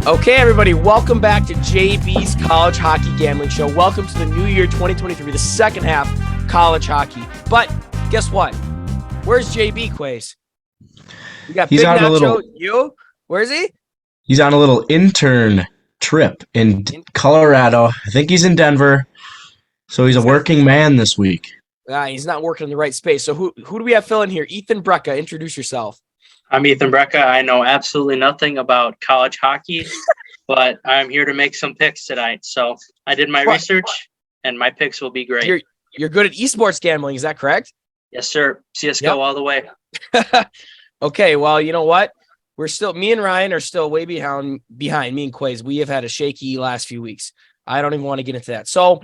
Okay, everybody, welcome back to JB's College Hockey Gambling Show. Welcome to the new year 2023, the second half college hockey. But guess what? Where's JB, Quays? We got He's Big on a Nacho. little. You? Where is he? He's on a little intern trip in Colorado. I think he's in Denver. So he's a working man this week. He's not working in the right space. So who do we have filling here? Ethan Brecka, introduce yourself. I'm Ethan Brecka. I know absolutely nothing about college hockey, but I'm here to make some picks tonight. So I did my research, and my picks will be great. You're good at esports gambling, is that correct? Yes, sir. CSGO all the way. Okay, well, you know what? Me and Ryan are still way behind me and Quays. We have had a shaky last few weeks. I don't even want to get into that. So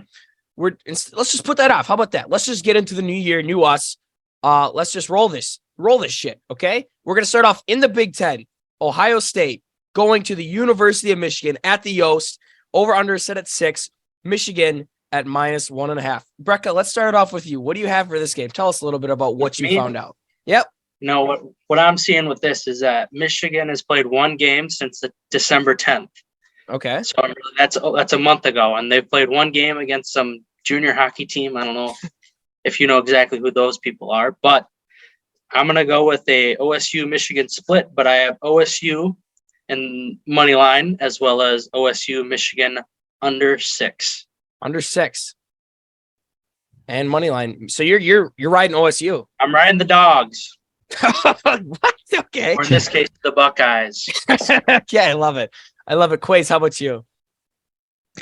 let's just put that off. How about that? Let's just get into the new year, new us. Let's just roll this shit, okay? We're going to start off in the Big Ten. Ohio State going to the University of Michigan at the Yost. Over under set at 6. Michigan at -1.5. Brecka, let's start it off with you. What do you have for this game? Tell us a little bit about what you found out. Yep. You know, what I'm seeing with this is that Michigan has played one game since the December 10th. Okay. So that's a month ago, and they've played one game against some junior hockey team. I don't know if you know exactly who those people are, but I'm going to go with a OSU-Michigan split, but I have OSU and money line as well as OSU-Michigan under 6. Under 6. And money line. So you're riding OSU. I'm riding the Dogs. What? Okay. Or in this case, the Buckeyes. Okay, I love it. Quays, how about you?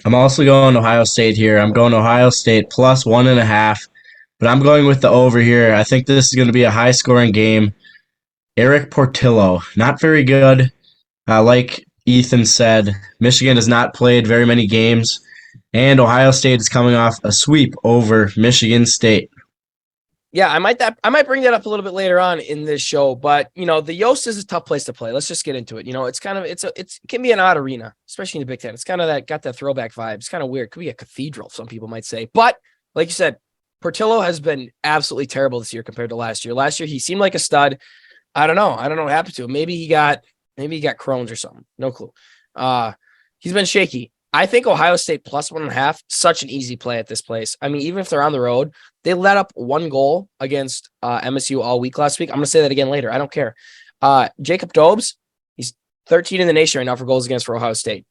I'm also going Ohio State here. I'm going Ohio State plus 1.5. But I'm going with the over here. I think this is going to be a high-scoring game. Eric Portillo, not very good. Like Ethan said, Michigan has not played very many games, and Ohio State is coming off a sweep over Michigan State. Yeah, I might bring that up a little bit later on in this show, but the Yost is a tough place to play. Let's just get into it. It can be an odd arena, especially in the Big Ten. It's kind of got that throwback vibe. It's kind of weird. It could be a cathedral, some people might say. But like you said, Portillo has been absolutely terrible this year compared to last year. Last year he seemed like a stud. I don't know what happened to him. Maybe he got Crohn's or something. No clue. He's been shaky. I think Ohio State plus 1.5, such an easy play at this place. I mean, even if they're on the road, they let up 1 goal against MSU all week last week. I'm going to say that again later. I don't care. Jacob Dobbs, he's 13 in the nation right now for goals against for Ohio State.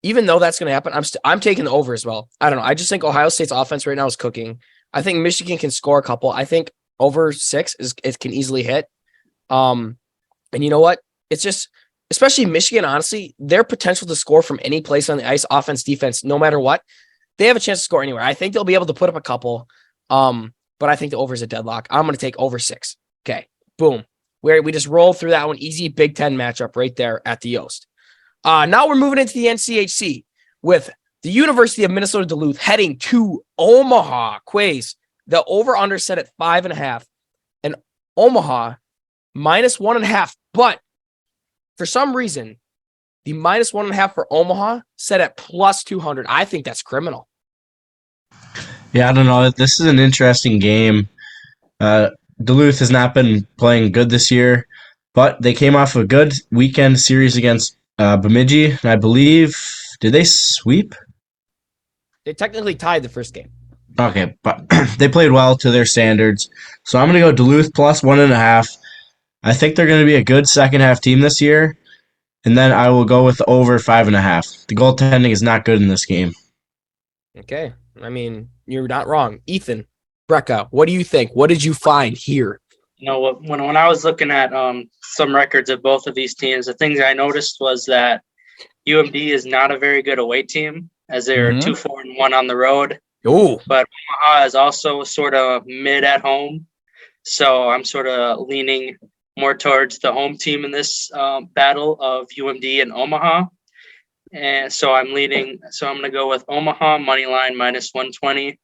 Even though that's going to happen, I'm taking the over as well. I don't know. I just think Ohio State's offense right now is cooking. I think Michigan can score a couple. I think over 6 it can easily hit. And you know what? It's just, especially Michigan, honestly, their potential to score from any place on the ice, offense, defense, no matter what, they have a chance to score anywhere. I think they'll be able to put up a couple. But I think the over is a deadlock. I'm going to take over 6. Okay. Boom. We just roll through that one. Easy Big Ten matchup right there at the Yost. Now we're moving into the NCHC with the University of Minnesota Duluth heading to Omaha. Quays, the over-under set at 5.5, and Omaha -1.5. But for some reason, the -1.5 for Omaha set at +200. I think that's criminal. Yeah, I don't know. This is an interesting game. Duluth has not been playing good this year, but they came off a good weekend series against Bemidji, and I believe, did they sweep? They technically tied the first game. Okay, but they played well to their standards. So I'm going to go Duluth plus 1.5. I think they're going to be a good second half team this year, and then I will go with the over 5.5. The goaltending is not good in this game. Okay, I mean, you're not wrong. Ethan, Brecka, what do you think? What did you find here? You know, when I was looking at some records of both of these teams, the things I noticed was that UMD is not a very good away team, as they're 2-4-1 on the road. Oh, but Omaha is also sort of mid at home, so I'm sort of leaning more towards the home team in this battle of UMD and Omaha, and so I'm going to go with Omaha money line -120,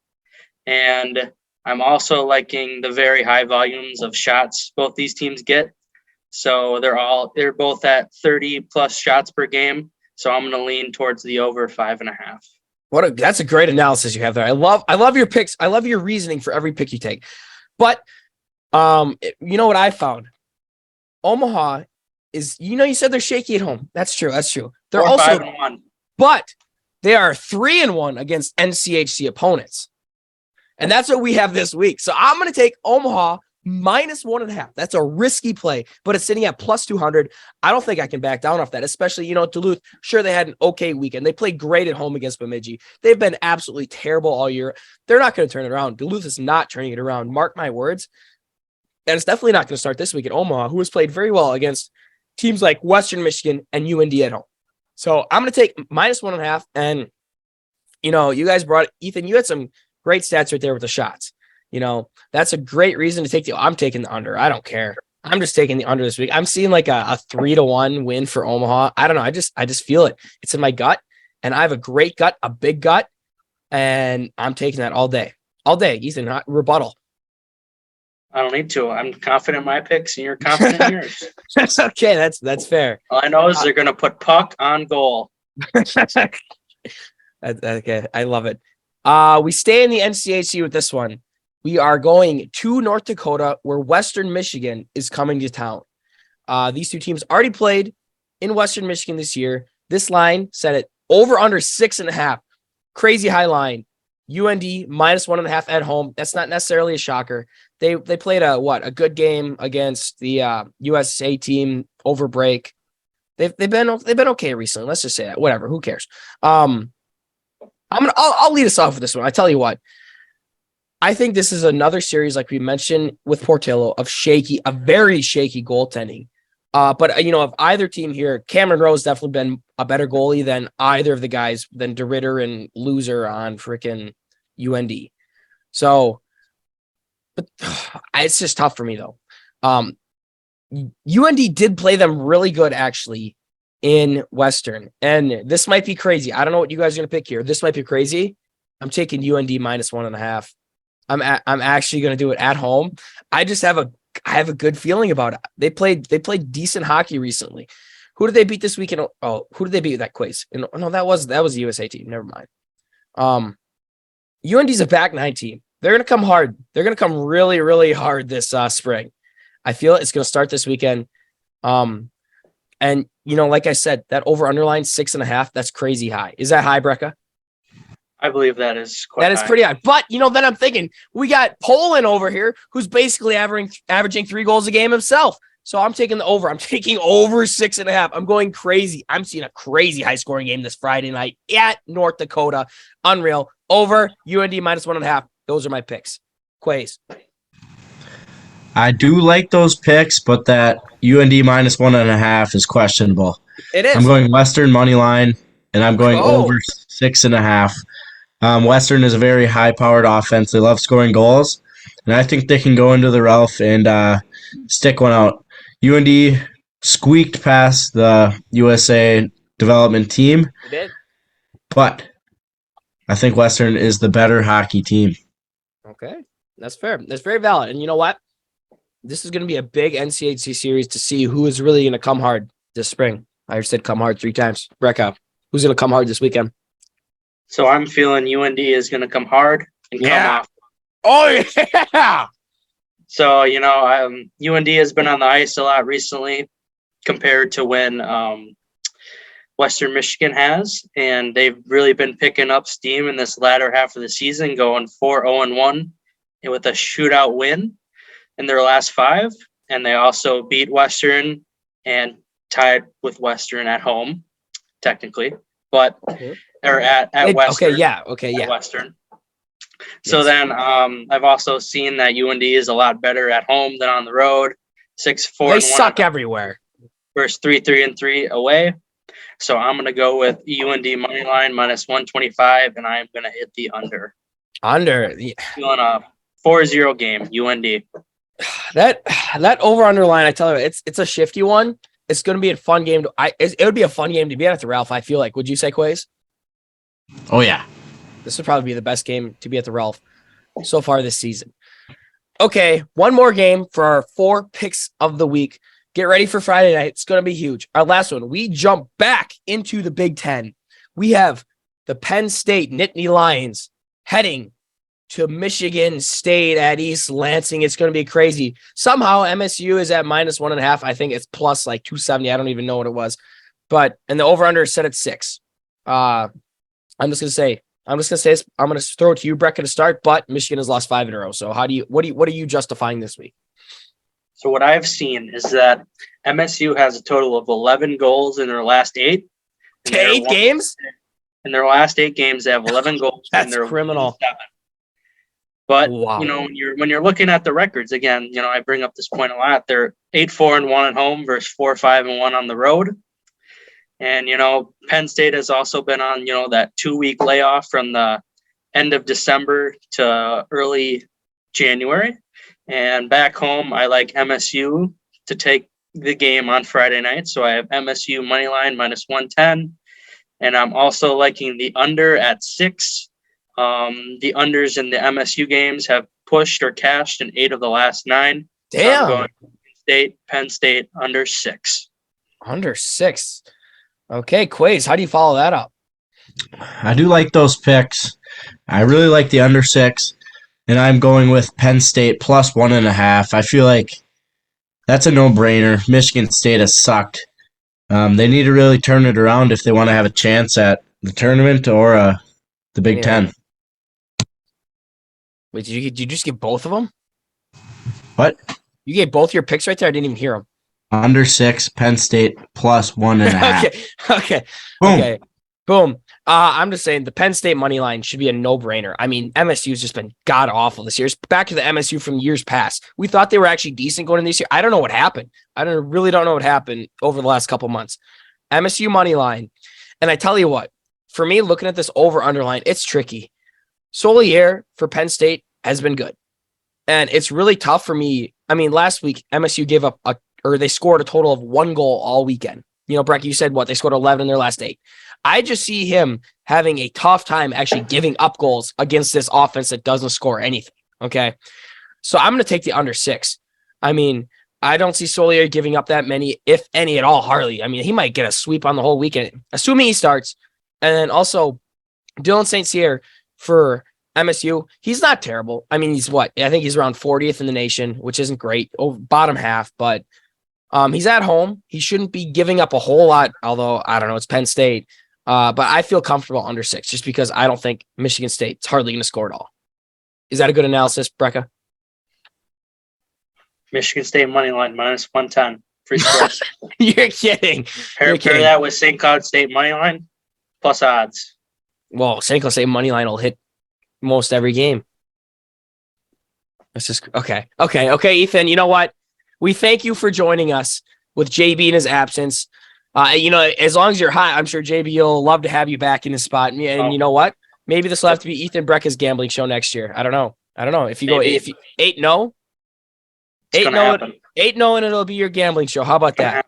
and I'm also liking the very high volumes of shots both these teams get. So they're both at 30 plus shots per game. So I'm going to lean towards the over 5.5. That's a great analysis you have there. I love your picks. I love your reasoning for every pick you take. But you know what I found? Omaha is, you said they're shaky at home. That's true. They're Or also 5-1. But they are 3-1 against NCHC opponents. And that's what we have this week. So I'm going to take Omaha -1.5. That's a risky play, but it's sitting at +200. I don't think I can back down off that, especially, Duluth. Sure, they had an okay weekend. They played great at home against Bemidji. They've been absolutely terrible all year. They're not going to turn it around. Duluth is not turning it around. Mark my words. And it's definitely not going to start this week at Omaha, who has played very well against teams like Western Michigan and UND at home. So I'm going to take -1.5. And, you guys Ethan, you had some great stats right there with the shots. That's a great reason to take I'm taking the under. I don't care. I'm just taking the under this week. I'm seeing like a 3-1 win for Omaha. I don't know. I just feel it. It's in my gut, and I have a great gut, a big gut, and I'm taking that all day. All day. Ethan, not rebuttal. I don't need to. I'm confident in my picks, and you're confident in yours. That's okay. That's fair. All I know is they're going to put puck on goal. Okay. I love it. We stay in the NCHC with this one. We are going to North Dakota, where Western Michigan is coming to town. These two teams already played in Western Michigan this year. This line set it over under 6.5. Crazy high line. UND -1.5 at home. That's not necessarily a shocker. They played a good game against the USA team over break. They've been okay recently. Let's just say that. Whatever. Who cares? I'll lead us off with this one. I tell you what. I think this is another series, like we mentioned with Portillo, of a very shaky goaltending. But of either team here, Cameron Rowe has definitely been a better goalie than either of the guys, than DeRitter and Loser on freaking UND. So, but it's just tough for me though. UND did play them really good actually in Western, and this might be crazy. I don't know what you guys are gonna pick here. This might be crazy. I'm taking UND -1.5. I'm actually going to do it at home. I have a good feeling about it. They played decent hockey recently. Who did they beat this weekend? Oh, who did they beat that quiz? No, that was the USA team. Never mind. UND's a back nine team. They're going to come hard. They're going to come really, really hard this spring. I feel it's going to start this weekend. And like I said, that over underline 6.5, that's crazy high. Is that high, Brecca? I believe that is quite high. Pretty high. But, then I'm thinking we got Poland over here who's basically averaging 3 goals a game himself. So I'm taking the over. I'm taking over 6.5. I'm going crazy. I'm seeing a crazy high scoring game this Friday night at North Dakota. Unreal. Over UND -1.5. Those are my picks. Quays. I do like those picks, but that UND -1.5 is questionable. It is. I'm going Western money line, and I'm going over 6.5. Western is a very high-powered offense. They love scoring goals, and I think they can go into the Ralph and stick one out. UND squeaked past the USA development team, They did. but I think Western is the better hockey team. Okay, that's fair. That's very valid. And you know what? This is going to be a big NCHC series to see who is really going to come hard this spring. I said come hard 3 times. Brecca, who's going to come hard this weekend? So I'm feeling UND is going to come hard and come off. Oh, yeah. So, UND has been on the ice a lot recently compared to when Western Michigan has. And they've really been picking up steam in this latter half of the season, going 4-0-1 with a shootout win in their last 5. And they also beat Western and tied with Western at home, technically. But or at Western. Okay, yeah. Western. So then I've also seen that UND is a lot better at home than on the road. 6-4. They suck everywhere. Versus 3-3 away. So I'm gonna go with UND money line -125, and I'm gonna hit the under. Under. Feeling a 4-0 game, UND. That over under line, I tell you, it's a shifty one. It's going to be a fun game. It would be a fun game to be at the Ralph, I feel like. Would you say, Quays? Oh, yeah. This would probably be the best game to be at the Ralph so far this season. Okay, one more game for our 4 picks of the week. Get ready for Friday night. It's going to be huge. Our last one, we jump back into the Big Ten. We have the Penn State Nittany Lions heading to Michigan State at East Lansing. It's going to be crazy. Somehow MSU is at -1.5. I think it's plus like 270. I don't even know what it was, and the over under is set at 6. I'm just going to throw it to you, Brecka, to start, but Michigan has lost 5 in a row. So what are you justifying this week? So what I've seen is that MSU has a total of 11 goals in their last 8. 8 games? In their last 8 games, they have 11 goals. That's and they're criminal. 7. But wow. When you're looking at the records again, I bring up this point a lot. They're 8-4-1 at home versus 4-5-1 on the road. And Penn State has also been on that 2-week layoff from the end of December to early January. And back home, I like MSU to take the game on Friday night. So I have MSU money line -110. And I'm also liking the under at 6. The unders in the MSU games have pushed or cashed in 8 of the last 9. Damn. So I'm going Penn State under 6. Under 6. Okay, Quays, how do you follow that up? I do like those picks. I really like the under 6, and I'm going with Penn State plus 1.5. I feel like that's a no-brainer. Michigan State has sucked. They need to really turn it around if they want to have a chance at the tournament or the Big Ten. Wait, did you just give both of them? What? You gave both your picks right there? I didn't even hear them. Under 6, Penn State plus 1.5. Okay. Boom. Okay. Boom. I'm just saying the Penn State money line should be a no-brainer. I mean, MSU's just been god-awful this year. It's back to the MSU from years past. We thought they were actually decent going into this year. I don't know what happened. Really don't know what happened over the last couple months. MSU money line. And I tell you what, for me, looking at this over-underline, it's tricky. Solier for Penn State has been good. And it's really tough for me. I mean, last week, MSU gave up they scored a total of 1 goal all weekend. Breck, you said what? They scored 11 in their last 8. I just see him having a tough time actually giving up goals against this offense that doesn't score anything. Okay. So I'm going to take the under 6. I mean, I don't see Solier giving up that many, if any at all, hardly. I mean, he might get a sweep on the whole weekend, assuming he starts. And then also Dylan St. Cyr for MSU, he's not terrible. I mean, he's what? I think he's around 40th in the nation, which isn't great, bottom half, but he's at home. He shouldn't be giving up a whole lot, although I don't know, it's Penn State. But I feel comfortable under 6 just because I don't think Michigan State's hardly going to score at all. Is that a good analysis, Brecka? Michigan State money line -110. Free scores. You're kidding. Pair that with St. Cloud State money line plus odds. Well, St. Cloud State money line will hit most every game. That's just okay. Ethan, you know what? We thank you for joining us with JB in his absence. As long as you're hot, I'm sure JB will love to have you back in the spot. And you know what? Maybe this will have to be Ethan Brecka's gambling show next year. I don't know. If you go 8-0, 8-0, and it'll be your gambling show. How about that?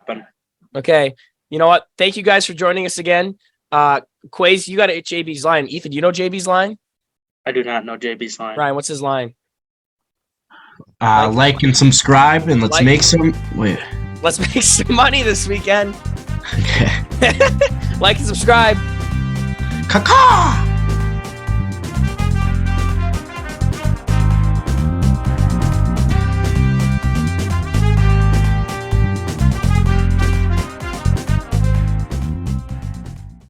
Okay. You know what? Thank you guys for joining us again. Quays, you got to hit JB's line. Ethan, do you know JB's line? I do not know JB's line. Ryan, what's his line? Like and subscribe, and let's make some money this weekend. Okay. Like and subscribe. Caw-caw!